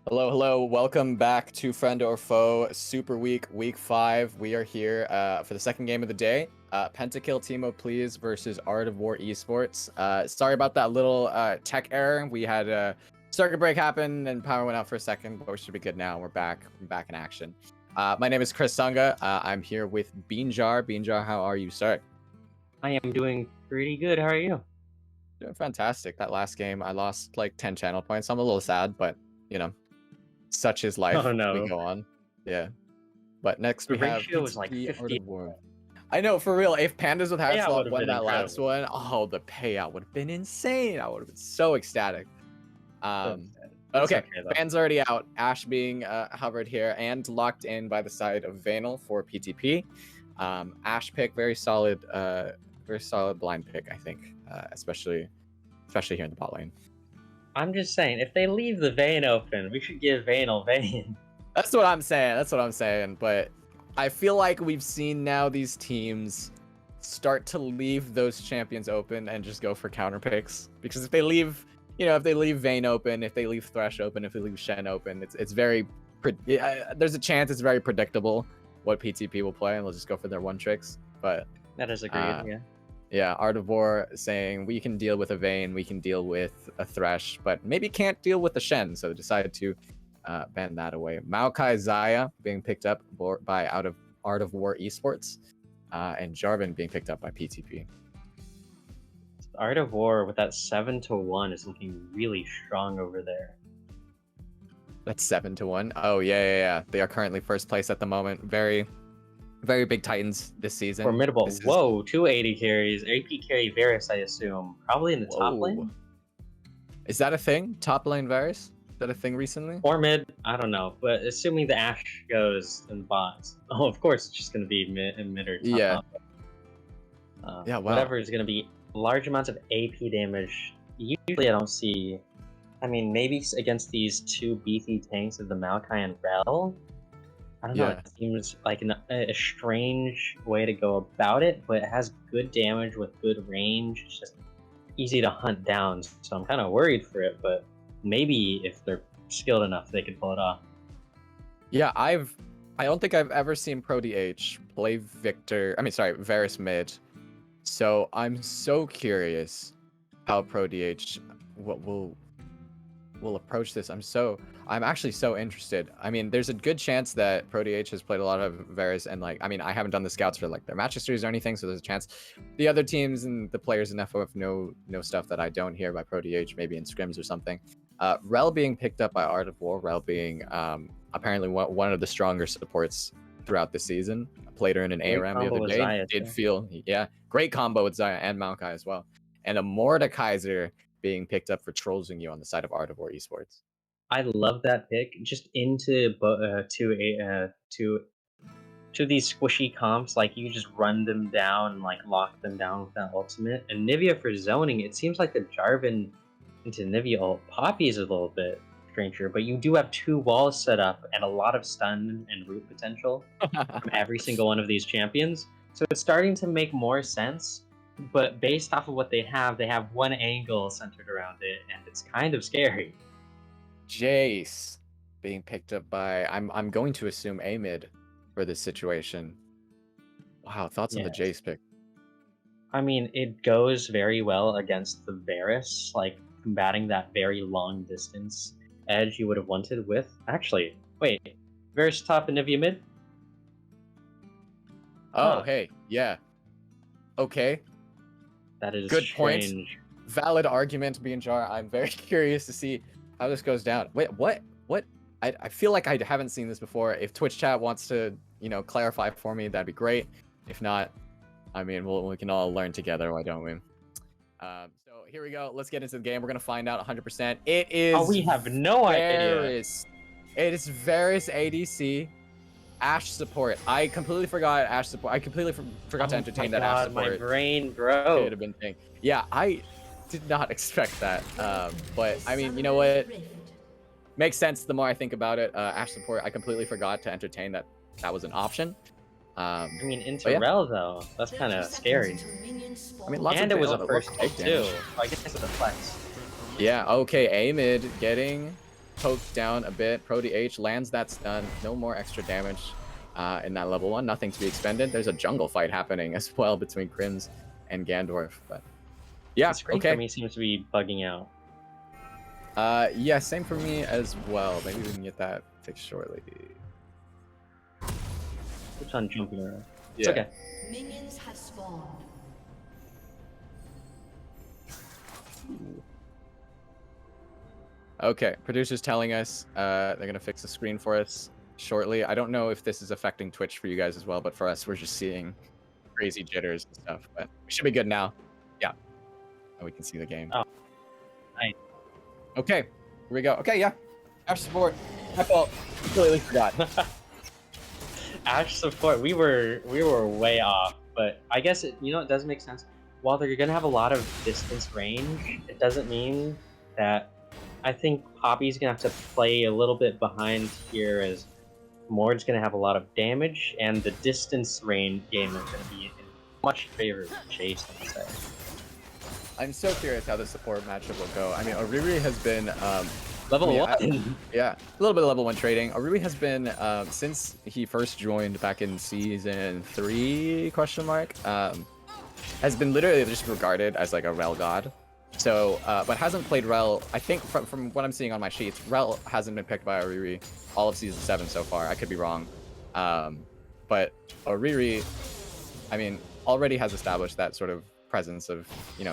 Hello, hello. Welcome back to Friend or Foe Super Week, Week 5. We are here for the second game of the day. Pentakill Teamo Please versus Art of War Esports. Sorry about that little tech error. We had a circuit break happen and power went out for a second, but we should be good now. We're back in action. My name is Chris Sunga. I'm here with Beanjar. Beanjar, how are you, sir? I am doing pretty good. How are you? Doing fantastic. That last game, I lost like 10 channel points. I'm a little sad, but you know, such is life. Oh no. We go on. Yeah. But next we have ratio was like PTP 50. Art of War. I know, for real. If Pandas with Payout Hatslot would've won been that last incredible. one, oh, the payout would have been insane. I would have been so ecstatic. But okay, though. Ban's already out. Ash being hovered here and locked in by the side of Vanal for PTP. Ash pick, very solid blind pick, I think, especially here in the bot lane. I'm just saying, if they leave the vein open, we should give Vanal vein. That's what I'm saying. But I feel like we've seen now these teams start to leave those champions open and just go for counter picks. Because if they leave Vayne open, if they leave Thresh open, if they leave Shen open, it's very there's a chance it's very predictable what PTP will play, and they'll just go for their one tricks. But that is agreed. Yeah, Art of War saying we can deal with a Vayne, we can deal with a Thresh, but maybe can't deal with the Shen, so decided to ban that away. Maokai Zaya being picked up by Art of War Esports, and Jarvan being picked up by PTP. Art of War with that 7-1 is looking really strong over there. That's 7-1. Oh yeah. They are currently first place at the moment. Very, very big Titans this season. Formidable. Whoa, 280 carries. AP carry Varus, I assume. Probably in the top lane? Is that a thing? Top lane Varus? Is that a thing recently? Or mid? I don't know. But assuming the Ashe goes in bots. Oh, of course it's just going to be mid or top. Yeah. Yeah, wow. Whatever is going to be large amounts of AP damage. Usually I don't see... I mean, maybe against these two beefy tanks of the Maokai and Rel. I don't know, it seems like a strange way to go about it, but it has good damage with good range. It's just easy to hunt down, so I'm kind of worried for it, but maybe if they're skilled enough, they could pull it off. Yeah, I don't think I've ever seen ProDH play Varus mid So I'm so curious how ProDH will approach this. I'm actually so interested. I mean, there's a good chance that ProDH has played a lot of Varus, and like, I mean, I haven't done the scouts for like their match histories or anything, so there's a chance the other teams and the players in FOF know stuff that I don't hear by ProDH, maybe in scrims or something. Rel being picked up by Art of War, Rel being apparently one of the stronger supports throughout the season. Played her in an ARAM the other day. Xayah, did feel, yeah, great combo with Xayah and Maokai as well. And a Mordekaiser being picked up for trolling you on the side of Art of War Esports. I love that pick. Just into to these squishy comps, like you just run them down and like lock them down with that ultimate. And Nivea for zoning, it seems like the Jarvan into Nivea ult Poppy is a little bit stranger, but you do have 2 walls set up and a lot of stun and root potential from every single one of these champions. So it's starting to make more sense. But based off of what they have one angle centered around it, and it's kind of scary. Jace being picked up by, I'm going to assume A mid for this situation. Wow, thoughts on the Jace pick? I mean, it goes very well against the Varus, like combating that very long distance edge you would have wanted with. Actually, wait, Varus top and Nivea mid? Oh, hey, yeah. Okay. That is good strange. point. Valid argument, BNJar. I'm very curious to see how this goes down. Wait, what? I feel like I haven't seen this before. If Twitch chat wants to, clarify for me, that'd be great. If not, I mean, we can all learn together. Why don't we? So here we go. Let's get into the game. We're gonna find out 100%. It is. Oh, we have no idea. It is Varus ADC. Ashe support. I completely forgot Ashe support. I completely forgot to entertain that Ashe support. My brain broke. Could have been thing. Yeah, I did not expect that. But I mean, you know what? Makes sense the more I think about it. Ashe support. I completely forgot to entertain that was an option. I mean, into Rel though, that's kind of scary. I mean, lots and of it was a first kill too. I guess it's a flex. Yeah. Okay. A mid getting poked down a bit. ProDH lands that stun. No more extra damage in that level 1. Nothing to be expended. There's a jungle fight happening as well between Krims and Gandorf. But yeah, the screen for me seems to be bugging out. Yeah, same for me as well. Maybe we can get that fixed shortly. Keeps on jumping around. Yeah. It's okay. Minions have spawned. Okay, producer's telling us they're gonna fix the screen for us shortly. I don't know if this is affecting Twitch for you guys as well, but for us, we're just seeing crazy jitters and stuff. But we should be good now. Yeah, and we can see the game. Oh, nice. Okay, here we go. Okay, yeah, Ashe support. My fault. Completely forgot. Ashe support. We were way off, but I guess it does make sense. While they're gonna have a lot of distance range, it doesn't mean that. I think Poppy's gonna have to play a little bit behind here, as Mord's gonna have a lot of damage, and the distance range game is gonna be in much favor of Chase, I'd say. I'm so curious how the support matchup will go. I mean, Oriri has been level 1. Yeah, a little bit of level 1 trading. Oriri has been since he first joined back in season 3 ? Has been literally just regarded as like a Rel god. So, but hasn't played Rel. I think from what I'm seeing on my sheets, Rel hasn't been picked by Oriri all of season 7 so far. I could be wrong, but Oriri, I mean, already has established that sort of presence of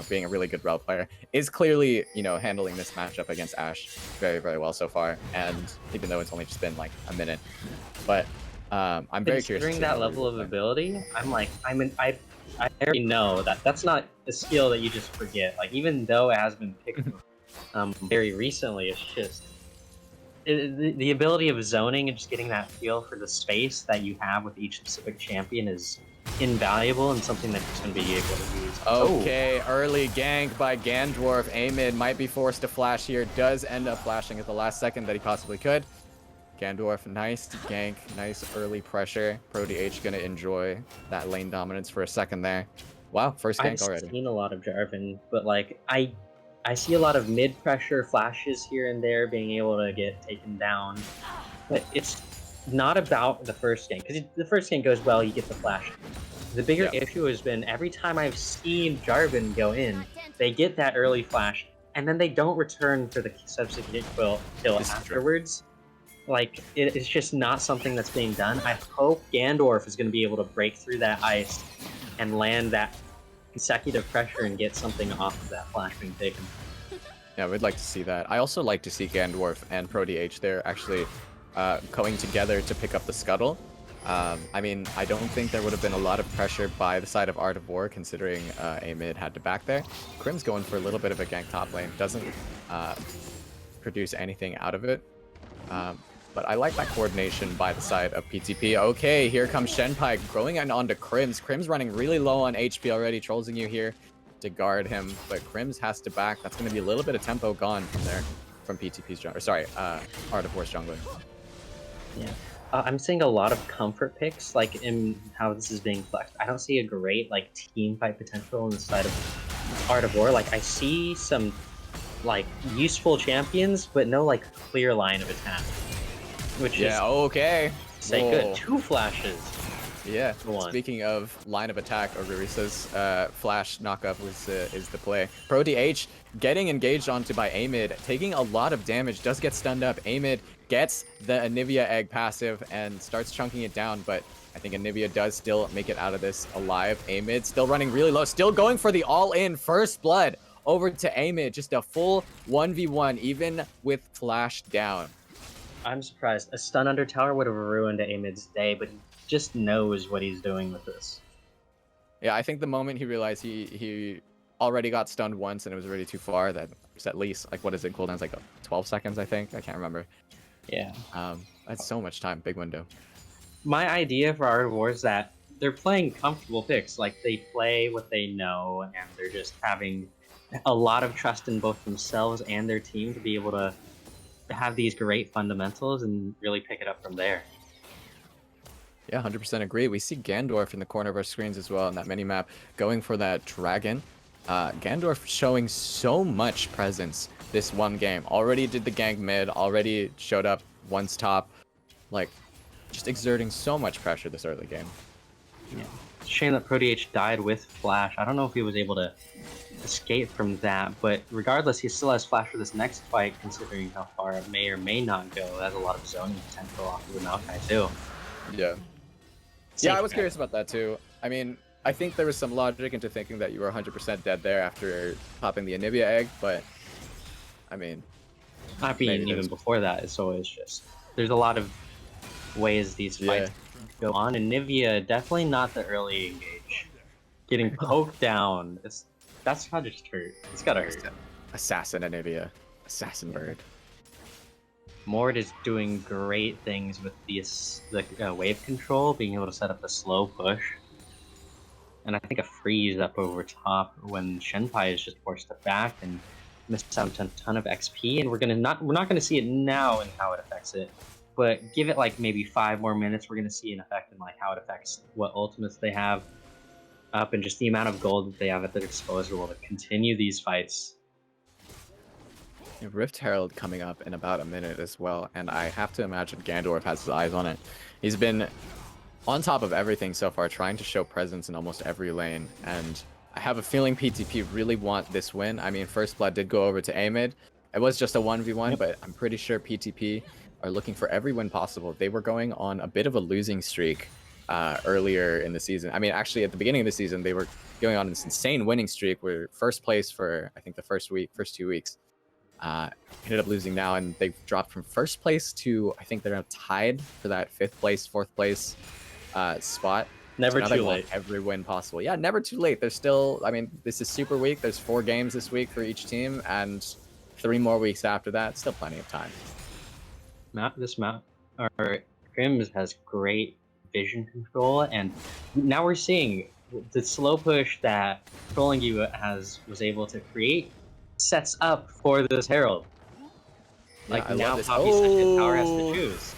being a really good Rel player. Is clearly handling this matchup against Ashe very, very well so far. And even though it's only just been like a minute, but I'm very curious. Considering that level of ability, I already know that that's not a skill that you just forget. Like, even though it has been picked very recently, it's just the ability of zoning and just getting that feel for the space that you have with each specific champion is invaluable and something that you're going to be able to use. Okay, early gank by Gandorf. A-mid might be forced to flash here. Does end up flashing at the last second that he possibly could. Gandorf, nice gank, nice early pressure. ProDH gonna enjoy that lane dominance for a second there. Wow, first gank already. I've seen a lot of Jarvan, but like I see a lot of mid pressure flashes here and there being able to get taken down. But it's not about the first gank, because the first gank goes well, you get the flash. The bigger issue has been every time I've seen Jarvan go in, they get that early flash, and then they don't return for the subsequent kill afterwards. Like, it's just not something that's being done. I hope Gandorf is going to be able to break through that ice and land that consecutive pressure and get something off of that flash being taken. Yeah, we'd like to see that. I also like to see Gandorf and ProDH there actually going together to pick up the scuttle. I mean, I don't think there would have been a lot of pressure by the side of Art of War, considering A-mid had to back there. Crim's going for a little bit of a gank top lane, doesn't produce anything out of it. But I like that coordination by the side of PTP. Okay, here comes Shenpai growing onto Crims. Crims running really low on HP already, trolling you here to guard him. But Crims has to back. That's going to be a little bit of tempo gone from there, from PTP's jungler. Sorry, Art of War's jungler. Yeah. I'm seeing a lot of comfort picks, like in how this is being flexed. I don't see a great like team fight potential on the side of Art of War. Like I see some like useful champions, but no like clear line of attack. Which is okay. Say good. 2 flashes. Yeah. Speaking of line of attack, Ogurisa's flash knockup is the play. ProDH getting engaged onto by A-mid, taking a lot of damage, does get stunned up. A-mid gets the Anivia egg passive and starts chunking it down, but I think Anivia does still make it out of this alive. A-mid still running really low, still going for the all-in first blood over to A-mid. Just a full 1v1, even with flash down. I'm surprised. A stun under tower would have ruined A-mid's day, but he just knows what he's doing with this. Yeah, I think the moment he realized he already got stunned once and it was already too far, that it's at least, like, what is it, cooldowns like 12 seconds, I think? I can't remember. Yeah. That's so much time, big window. My idea for Art of War is that they're playing comfortable picks. Like, they play what they know, and they're just having a lot of trust in both themselves and their team to be able to have these great fundamentals and really pick it up from there. Yeah, 100% agree. We see Gandorf in the corner of our screens as well in that mini-map going for that dragon. Gandorf showing so much presence this one game. Already did the gank mid, already showed up once top. Like, just exerting so much pressure this early game. Yeah. It's a shame that ProDH died with Flash. I don't know if he was able to escape from that, but regardless, he still has Flash for this next fight, considering how far it may or may not go. It has a lot of zoning potential off of the Maokai too. Yeah. Yeah, I was curious about that too. I mean, I think there was some logic into thinking that you were 100% dead there after popping the Anivia egg, but I mean... I mean, even before that, it's always just... There's a lot of ways these fights go on, and Anivia definitely not the early engage. Getting poked down, that's gotta just hurt. It's gotta hurt. Assassin Anivia. Assassin bird. Mord is doing great things with the wave control, being able to set up the slow push. And I think a freeze up over top when Shenpai is just forced to back and missed out a ton of XP, and we're not gonna see it now in how it affects it. But give it like maybe 5 more minutes, we're gonna see an effect in like how it affects what ultimates they have up and just the amount of gold that they have at their disposal to continue these fights. Rift Herald coming up in about a minute as well, and I have to imagine Gandorf has his eyes on it. He's been on top of everything so far, trying to show presence in almost every lane, and I have a feeling PTP really want this win. I mean, First Blood did go over to A-mid. It was just a 1v1, but I'm pretty sure PTP are looking for every win possible. They were going on a bit of a losing streak earlier in the season. I mean, actually, at the beginning of the season, they were going on this insane winning streak where first place for, I think, the first 2 weeks. Ended up losing now, and they've dropped from first place to, I think they're now tied for that 5th place, 4th place spot. Never so too late. Every win possible. Yeah, never too late. There's still, I mean, this is Super Week. There's 4 games this week for each team, and 3 more weeks after that. Still plenty of time. Crims has great vision control, and now we're seeing the slow push that Trolling You was able to create sets up for this Herald. Like, yeah, now Poppy's second tower has to choose.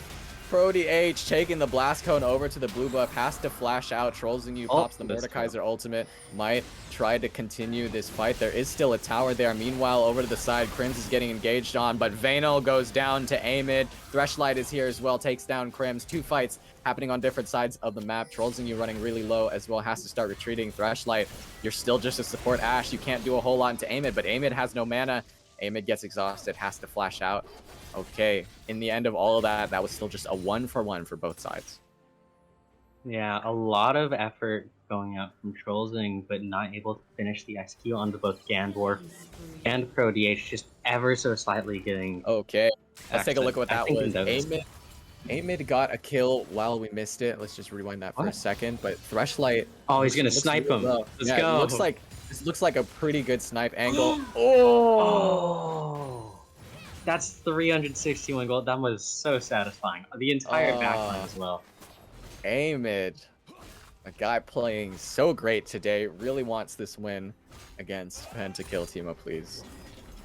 Prody H taking the blast cone over to the blue buff, has to flash out. Trolls you pops the Mordekaiser ultimate. Might try to continue this fight. There is still a tower there. Meanwhile, over to the side, Crims is getting engaged on, but Vayno goes down to Amid. Threshlight is here as well, takes down Crims. 2 fights happening on different sides of the map. Trolls you running really low as well, has to start retreating. Threshlight, you're still just a support Ashe. You can't do a whole lot into Amid, but Amid has no mana. Amid gets exhausted, has to flash out. Okay, in the end of all of that, that was still just a 1-for-1 for both sides. Yeah, a lot of effort going out from Trollsing, but not able to finish the execute onto both Gandorf and ProDH, just ever so slightly getting... Okay, let's take a look at what that was. Amid Amid got a kill while we missed it. Let's just rewind that for a second. But Threshlight... Oh, he's going to snipe him. Let's go. This looks like a pretty good snipe angle. Oh! That's 361 gold. That was so satisfying. The entire backline as well. Amid, a guy playing so great today, really wants this win against Pentakill Teemo, please.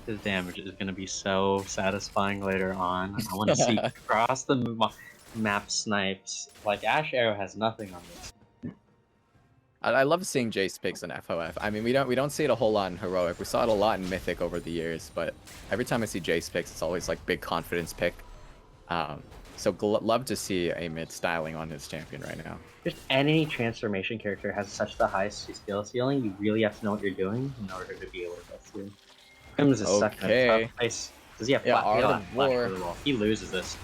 His damage is going to be so satisfying later on. I want to see across the map snipes. Like, Ashe Arrow has nothing on this. I love seeing Jace picks in FOF. I mean, we don't see it a whole lot in Heroic. We saw it a lot in Mythic over the years, but every time I see Jace picks, it's always like big confidence pick. So love to see Amid styling on his champion right now. Just any transformation character has such the high skill ceiling. You really have to know what you're doing in order to be able to get through. Crims is stuck in a tough place. Does he have Art of War? He loses this.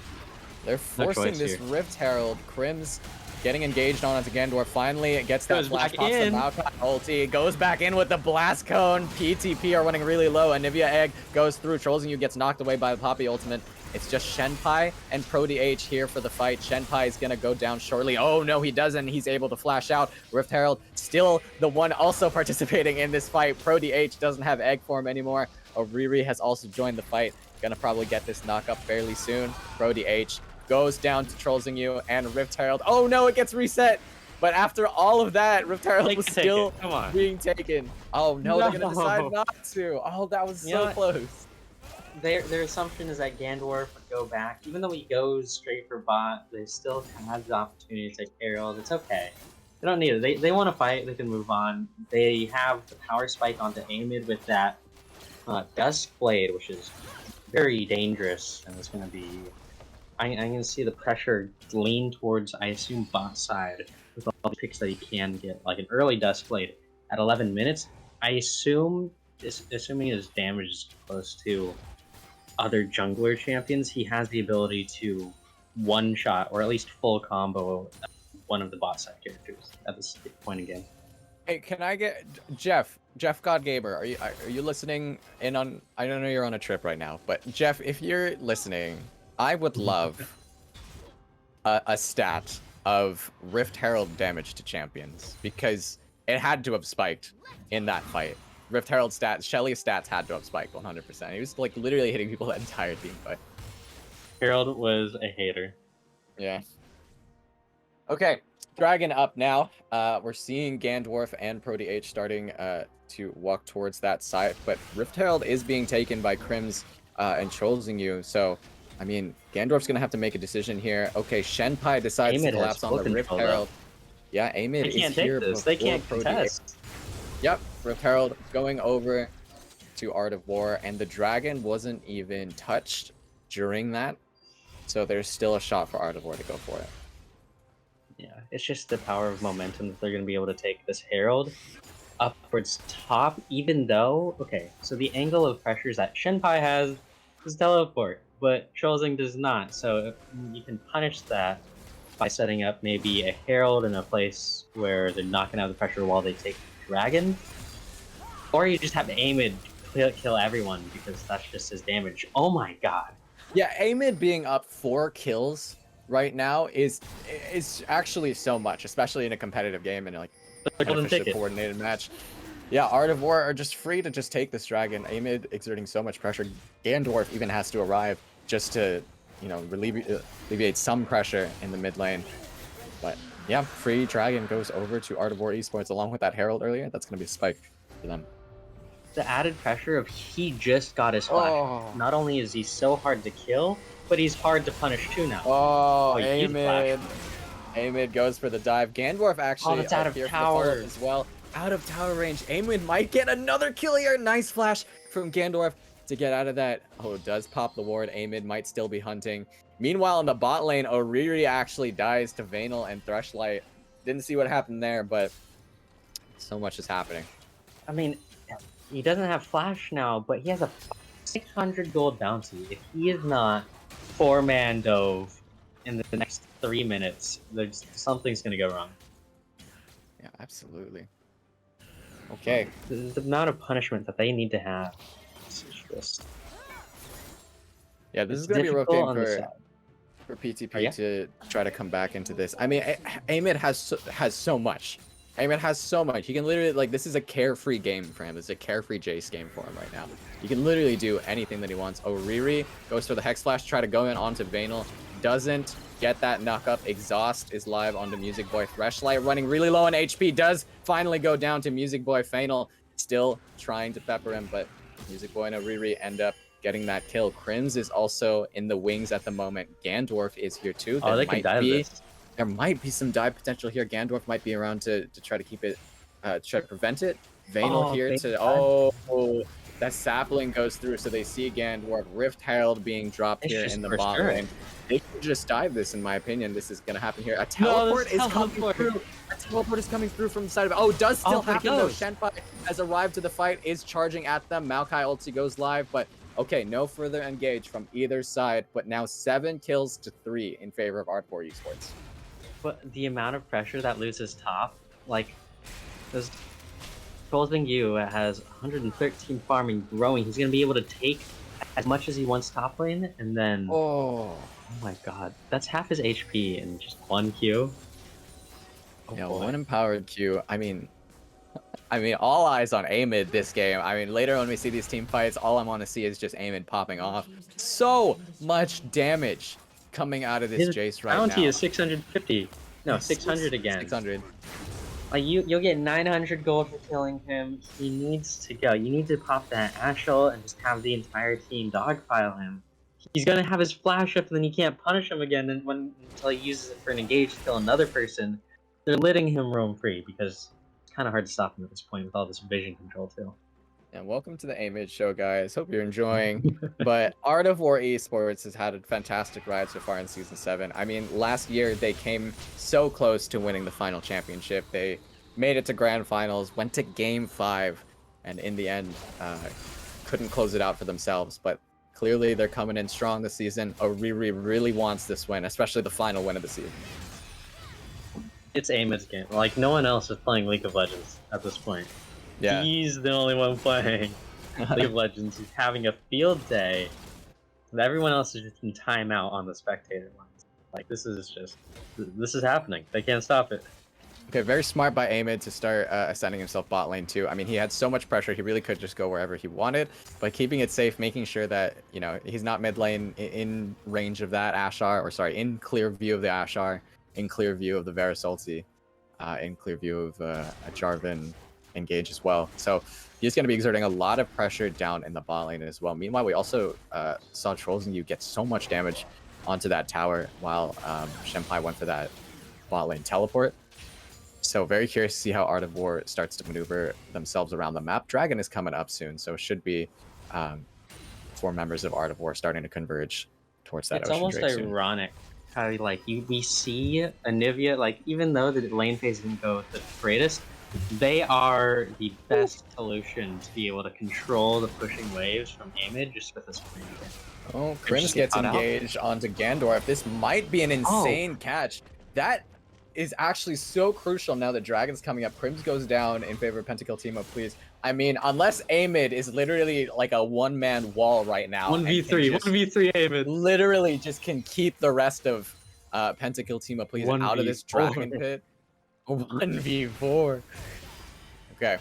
They're forcing this Rift Herald. Crims getting engaged on into Gandorf. Finally, it gets that flash, pops the Maokai ulti, goes back in with the blast cone. PTP are running really low. Anivia Egg goes through. Trollsing gets knocked away by the Poppy ultimate. It's just Shenpai and ProDH here for the fight. Shenpai is going to go down shortly. Oh, no, he doesn't. He's able to flash out. Rift Herald still the one also participating in this fight. ProDH doesn't have egg form anymore. Oriri has also joined the fight. Going to probably get this knock up fairly soon. ProDH goes down to Trollsing and Rift Herald. Oh, no, it gets reset. But after all of that, Rift Herald was still being taken. Oh, no, they're going to decide not to. Oh, that was so close. Their assumption is that Gandorf would go back. Even though he goes straight for bot, they still have the opportunity to take Herald. It's okay. They don't need it. They want to fight. They can move on. They have the power spike onto Amid with that Dusk Blade, which is very dangerous. And it's going to be... I'm going to see the pressure lean towards, I assume, bot side with all the picks that he can get. Like an early Dusk Blade at 11 minutes. I assume, assuming his damage is close to other jungler champions, he has the ability to one-shot, or at least full combo, one of the bot side characters at this point in game. Hey, can I get... Jeff Godgaber, are you listening in on... I don't know you're on a trip right now, but Jeff, if you're listening, I would love a stat of Rift Herald damage to champions, because it had to have spiked in that fight. Rift Herald stats, Shelly's stats had to have spiked 100%. He was like literally hitting people that entire team fight. Herald was a hater. Yeah. Okay, Dragon up now. We're seeing Gandorf and ProDH starting to walk towards that side, but Rift Herald is being taken by Crims and Trollsing. So, I mean, Gandorf's gonna have to make a decision here. Okay, Shenpai decides to collapse on the Rift Herald. Yeah, Amid is here. They can't contest. Yep, Rift Herald going over to Art of War, and the dragon wasn't even touched during that, so there's still a shot for Art of War to go for it. Yeah, it's just the power of momentum that they're going to be able to take this Herald upwards top, even though, okay, so the angle of pressures that Shenpai has is teleport, but Trollsing does not, so you can punish that by setting up maybe a Herald in a place where they're not going to have the pressure while they take Dragon, or you just have Amid kill everyone because that's just his damage. Oh my god. Yeah, Amid being up 4 kills right now is actually so much, especially in a competitive game and like an efficient coordinated match. Yeah, Art of War are just free to just take this dragon. Amid exerting so much pressure. Gandorf even has to arrive just to, you know, alleviate some pressure in the mid lane. But yeah, free dragon goes over to Art of War Esports along with that Herald earlier. That's going to be a spike for them. The added pressure of he just got his flash. Not only is he so hard to kill, but he's hard to punish too now. Oh, he used flash. Amid goes for the dive. Gandorf actually that's out of here tower. for the follow-up as well. Out of tower range. Amid might get another kill here. Nice flash from Gandorf to get out of that. Oh, does pop the ward. Amid might still be hunting. Meanwhile, in the bot lane, Oriri actually dies to Vayner and Threshlight. Didn't see what happened there, but so much is happening. I mean, he doesn't have flash now, but he has a 600 gold bounty. If he is not 4-man dove in the next 3 minutes, something's gonna go wrong. Yeah, absolutely. Okay. The amount of punishment that they need to have is just... Yeah, this is gonna be a rough game for PTP to try to come back into this. I mean, Amid has so much. Amid has so much. He can literally, like, this is a carefree game for him. It's a carefree Jace game for him right now. He can literally do anything that he wants. Oriri goes for the Hex Flash, try to go in onto Vayner. Doesn't get that knock up. Exhaust is live onto Music Boy. Threshlight running really low on HP. Does finally go down to Music Boy. Vayner still trying to pepper him, but Music Boy and Oriri end up getting that kill. Crims is also in the wings at the moment. Gandorf is here too. Oh, they can dive this. There might be some dive potential here. Gandorf might be around to try to keep it, try to prevent it. Vayner here to, that sapling goes through, so they see Gandorf. Rift Herald being dropped here in the bot lane. They can just dive this, in my opinion. This is gonna happen here. A teleport is coming through. A teleport is coming through from the side of it. Oh, does still happen though. Shenpai has arrived to the fight, is charging at them. Maokai ulti goes live, but okay, no further engage from either side, but now 7 kills to 3 in favor of Art 4 Esports. But the amount of pressure that loses top, like, this Trollsing you has 113 farming growing. He's gonna be able to take as much as he wants top lane, and then oh my god, that's half his HP in just 1 Q. Oh, yeah, boy. 1 empowered Q. I mean, all eyes on Amid this game. I mean, later when we see these team fights, all I want to see is just Amid popping off. So much damage coming out of this Jace right now. His bounty is 650. No, 600 again. 600. Like, you'll get 900 gold for killing him. He needs to go. You need to pop that Ashel and just have the entire team dogpile him. He's gonna have his flash up, and then you can't punish him again until he uses it for an engage to kill another person. They're letting him roam free because it's kind of hard to stop him at this point with all this vision control too. And welcome to the Amid show, guys. Hope you're enjoying. But Art of War Esports has had a fantastic ride so far in Season 7. I mean, last year they came so close to winning the final championship. They made it to Grand Finals, went to Game 5, and in the end, couldn't close it out for themselves. But clearly they're coming in strong this season. Oriri really wants this win, especially the final win of the season. It's Amid's game. Like, no one else is playing League of Legends at this point. Yeah. He's the only one playing League of Legends. He's having a field day. And everyone else is just in timeout on the spectator lines. Like, this is happening. They can't stop it. Okay, very smart by Amid to start ascending himself bot lane too. I mean, he had so much pressure, he really could just go wherever he wanted, but keeping it safe, making sure that, you know, he's not mid lane in range of that Ashar, or sorry, in clear view of the Ashar, in clear view of the Varus ulti, in clear view of a Jarvan engage as well. So he's going to be exerting a lot of pressure down in the bot lane as well. Meanwhile, we also saw Trollsing you get so much damage onto that tower while Shenpai went for that bot lane teleport. So very curious to see how Art of War starts to maneuver themselves around the map. Dragon is coming up soon, so it should be 4 members of Art of War starting to converge towards that. It's almost ironic how we see Anivia, like, even though the lane phase didn't go the greatest, they are the best solution to be able to control the pushing waves from Amid just with this free. Oh, Crims gets engaged onto Gandorf. This might be an insane catch. That is actually so crucial now that Dragon's coming up. Crims goes down in favor of Pentakill Team Up, please. I mean, unless Amid is literally like a one-man wall right now. 1v3 Amid. Literally just can keep the rest of Pentakill Team Up, please, out of this Dragon pit. 1v4. Okay.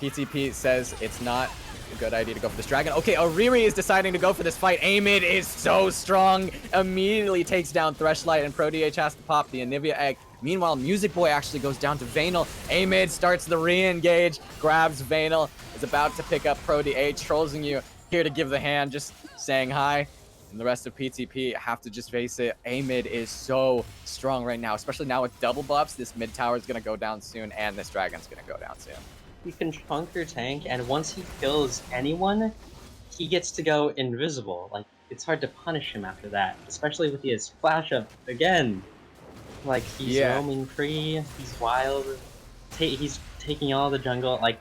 PTP says it's not a good idea to go for this Dragon. Okay, Oriri is deciding to go for this fight. Amid is so strong. Immediately takes down Threshlight, and ProDH has to pop the Anivia egg. Meanwhile, Music Boy actually goes down to Vayner. Amid starts the re-engage, grabs Vayner, is about to pick up ProDH. Trollsing you here to give the hand, just saying hi. And the rest of PTP have to just face it. A-mid is so strong right now, especially now with double buffs. This mid tower is going to go down soon, and this dragon's going to go down soon. He can chunk your tank, and once he kills anyone, he gets to go invisible. Like, it's hard to punish him after that, especially with his flash up again. Like, he's roaming free, he's wild, he's taking all the jungle. Like,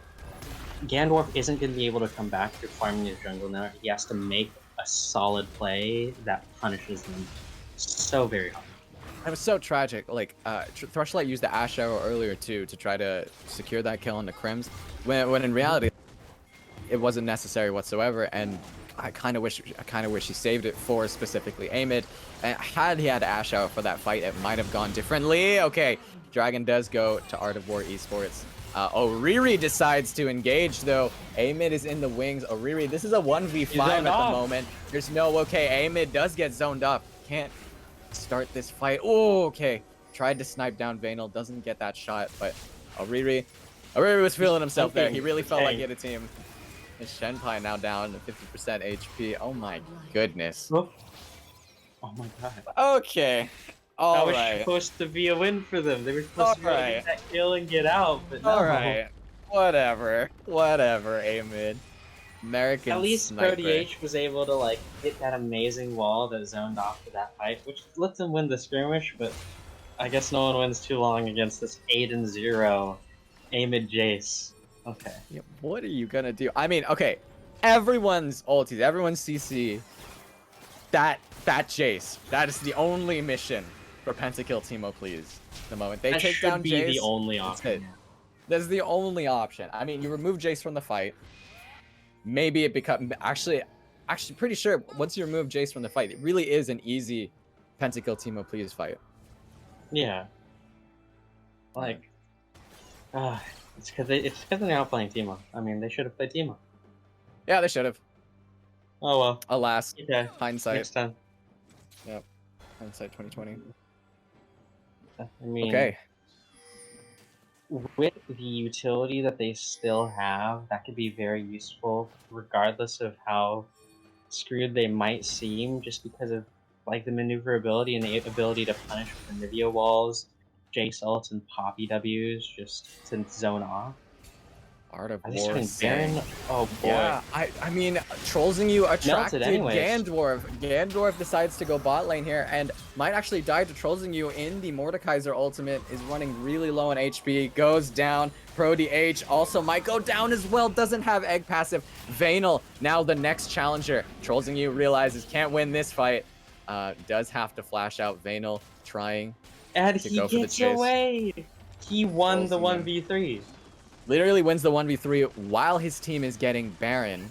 Gandorf isn't going to be able to come back to farming his jungle now. He has to make a solid play that punishes them so very hard. It was so tragic. Like, Thrushlight used the Ash Arrow earlier too to try to secure that kill on the Crims, when in reality it wasn't necessary whatsoever. And I kind of wish he saved it for specifically A-mid. And had he had Ash Arrow for that fight, it might have gone differently. Okay, Dragon does go to Art of War Esports. Oriri decides to engage though. A-mid is in the wings. Oriri, this is a 1v5 at the moment. There's no, okay, A-mid does get zoned up. Can't start this fight. Oh, okay. Tried to snipe down Vanel, doesn't get that shot, but Oriri was feeling himself there. He really felt like he had a team. His Shenpai now down to 50% HP. Oh my goodness. Oh my god. Okay. All right. That was supposed to be a win for them. They were supposed to get that kill and get out, but no. Alright. Whatever, A-mid. American At least sniper. ProDH was able to like hit that amazing wall that zoned off for that fight, which lets them win the skirmish, but I guess no one wins too long against this 8-0 A-mid Jace. Okay. Yeah, what are you gonna do? I mean, okay, everyone's ultis, everyone's CC. That Jace, that is the only mission for Pentakill Teemo, please. The moment they take down Jace, that should be the only option. That's the only option. I mean, you remove Jace from the fight. Maybe it becomes actually pretty sure once you remove Jace from the fight, it really is an easy Pentakill Teemo, please fight. Yeah. Like, it's because they're not playing Teemo. I mean, they should have played Teemo. Yeah, they should have. Oh well. Alas. Okay. Hindsight. Next time. Yep. Hindsight 2020. I mean, okay. With the utility that they still have, that could be very useful, regardless of how screwed they might seem, just because of like the maneuverability and the ability to punish with the Nivea walls, Jace ults, and Poppy Ws just to zone off. Art of Are War. Baron? Oh boy. Yeah, I mean, Trolling You attracted anyways. Gandorf. Gandorf decides to go bot lane here and might actually die to Trolling You in the Mordekaiser ultimate. Is running really low on HP, goes down. ProDH also might go down as well. Doesn't have egg passive. Vanel now the next challenger. Trolling You realizes can't win this fight. Does have to flash out. Vanel trying and to he go for the gets chase. away. He won the 1v3. Literally wins the 1v3 while his team is getting Baron.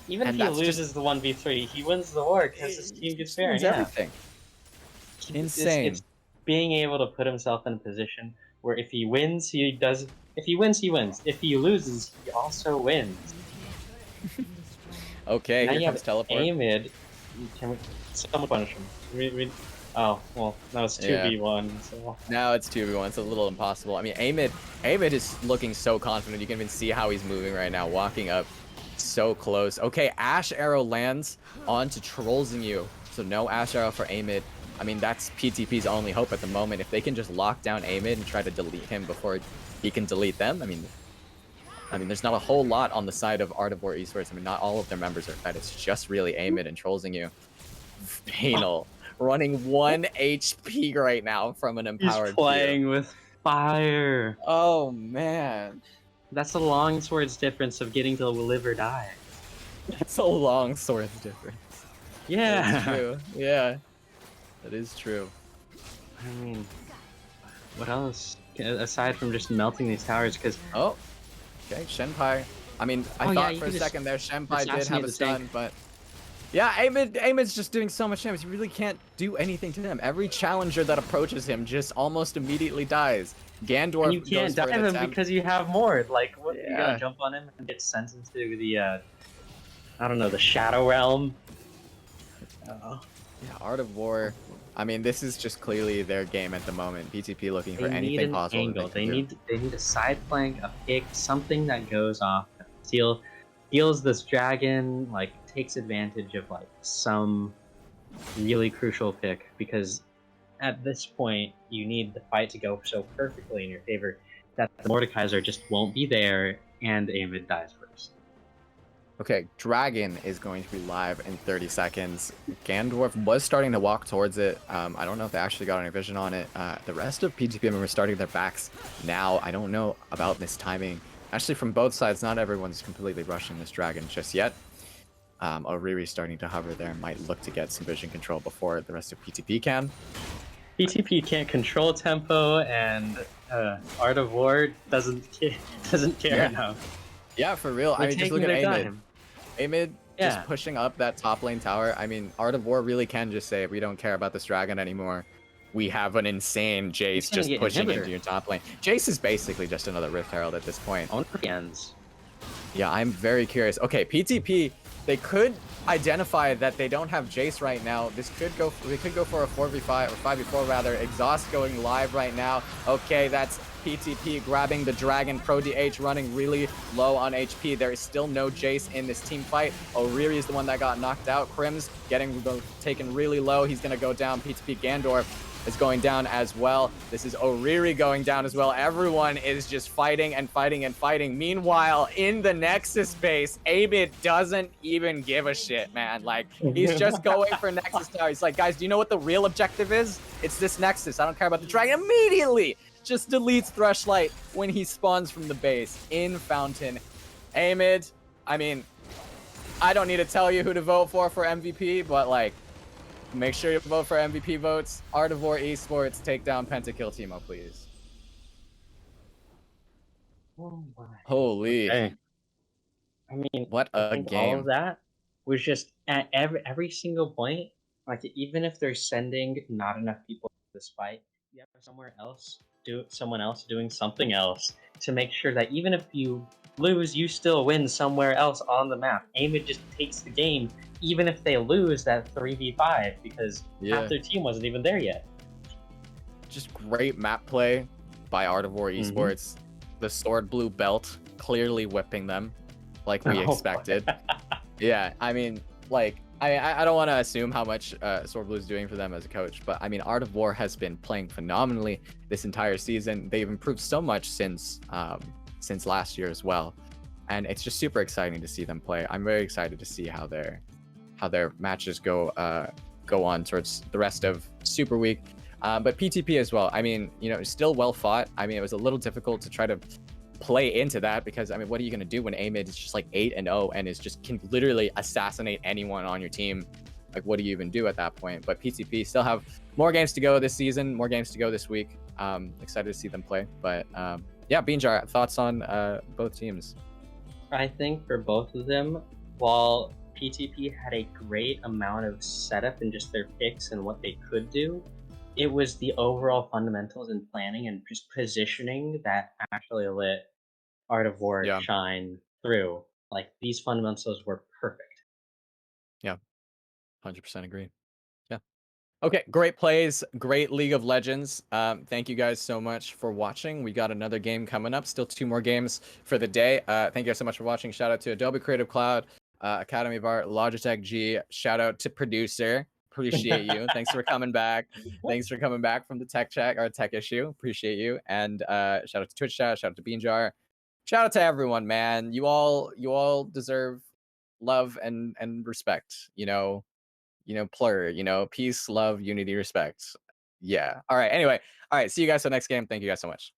Even if he loses the 1v3, he wins the war because his team gets Baron. Yeah. Everything. Insane. It's being able to put himself in a position where if he wins, he does. If he wins, he wins. If he loses, he also wins. Okay, now here you comes have teleport. A-mid. Someone punish him. Oh, well, now it's 2v1. So. Now it's 2v1. It's a little impossible. I mean, A-mid is looking so confident. You can even see how he's moving right now, walking up so close. Okay, Ash Arrow lands onto Trolling You. So no Ash Arrow for A-mid. I mean, that's PTP's only hope at the moment. If they can just lock down A-mid and try to delete him before he can delete them, I mean, there's not a whole lot on the side of Art of War Esports. I mean, not all of their members are fed. It's just really A-mid and Trolling You. Vanel. Running 1 HP right now from an empowered He's playing with fire. Oh man, that's a long sword's difference of getting to live or die. That's a long sword's difference. Yeah, that is true. Yeah, that is true. I mean, what else aside from just melting these towers? Because okay, Shenpai. I mean, I thought for a second there Shenpai did have a stun, but. Yeah, A-mid's just doing so much damage. You really can't do anything to him. Every challenger that approaches him just almost immediately dies. Gandorf and you can't dive him because you have more. Like, what? Yeah. You gotta jump on him and get sent into the, I don't know, the Shadow Realm. Yeah, Art of War. I mean, this is just clearly their game at the moment. PTP looking for anything possible. Angle. They need a side flank, a pick, something that goes off. Heals this dragon, like takes advantage of like some really crucial pick because at this point you need the fight to go so perfectly in your favor that the Mordekaiser just won't be there and Amid dies first. Okay, Dragon is going to be live in 30 seconds. Gandorf was starting to walk towards it. I don't know if they actually got any vision on it. The rest of PTP members starting their backs now. I don't know about this timing. Actually, from both sides, not everyone's completely rushing this Dragon just yet. Oriri starting to hover there, might look to get some vision control before the rest of PTP can. PTP can't control tempo, and Art of War doesn't care enough. Yeah, for real. They're I mean, just look at Amid. Amid just pushing up that top lane tower. I mean, Art of War really can just say, we don't care about this dragon anymore. We have an insane Jace just pushing into your top lane. Jace is basically just another Rift Herald at this point. Yeah, I'm very curious. Okay, PTP, they could identify that they don't have Jace right now. They could go for a 4v5 or 5v4 rather. Exhaust going live right now. Okay, that's PTP grabbing the dragon. Pro DH running really low on HP. There is still no Jace in this team fight. Oriri is the one that got knocked out. Crim's getting taken really low. He's gonna go down. PTP Gandorf is going down as well. This is Oriri going down as well. Everyone is just fighting and fighting and fighting. Meanwhile, in the Nexus base, Amid doesn't even give a shit, man. Like, he's just going for Nexus Tower. He's like, guys, do you know what the real objective is? It's this Nexus. I don't care about the dragon. Immediately just deletes Thrushlight when he spawns from the base in Fountain. Amid, I mean, I don't need to tell you who to vote for MVP, but like, make sure you vote for MVP votes. Art of War Esports, take down Pentakill Teemo, please. Oh my. Holy. Okay. I mean, what a game. All of that was just at every single point, like even if they're sending not enough people to this fight, you have someone else doing something else to make sure that even if you lose, you still win somewhere else on the map. Amid just takes the game, even if they lose that 3v5, because half their team wasn't even there yet. Just great map play by Art of War Esports. The sword blue belt clearly whipping them like we expected. Yeah, I mean, like, I don't want to assume how much Sword Blue is doing for them as a coach, but I mean, Art of War has been playing phenomenally this entire season. They've improved so much since last year as well, and it's just super exciting to see them play. I'm very excited to see how their matches go on towards the rest of Super Week, but PTP as well. I mean, you know, still well fought. I mean, it was a little difficult to try to play into that because I mean, what are you going to do when Amid is just like 8-0 and is just can literally assassinate anyone on your team? Like, what do you even do at that point? But PTP still have more games to go this season, more games to go this week. Excited to see them play. But yeah, Beanjar, thoughts on both teams? I think for both of them, while PTP had a great amount of setup and just their picks and what they could do, it was the overall fundamentals and planning and just positioning that actually let Art of War shine through. Like, these fundamentals were perfect. Yeah, 100% agree. Yeah. Okay, great plays, great League of Legends. Thank you guys so much for watching. We got another game coming up, still 2 more games for the day. Thank you guys so much for watching. Shout out to Adobe Creative Cloud, Academy of Art, Logitech G. Shout out to producer. Appreciate you. Thanks for coming back. Thanks for coming back from the tech check or tech issue. Appreciate you. And shout out to Twitch chat. Shout out to Beanjar. Shout out to everyone, man. You all deserve love and respect. You know, plur. You know, peace, love, unity, respect. Yeah. All right. Anyway. All right. See you guys for the next game. Thank you guys so much.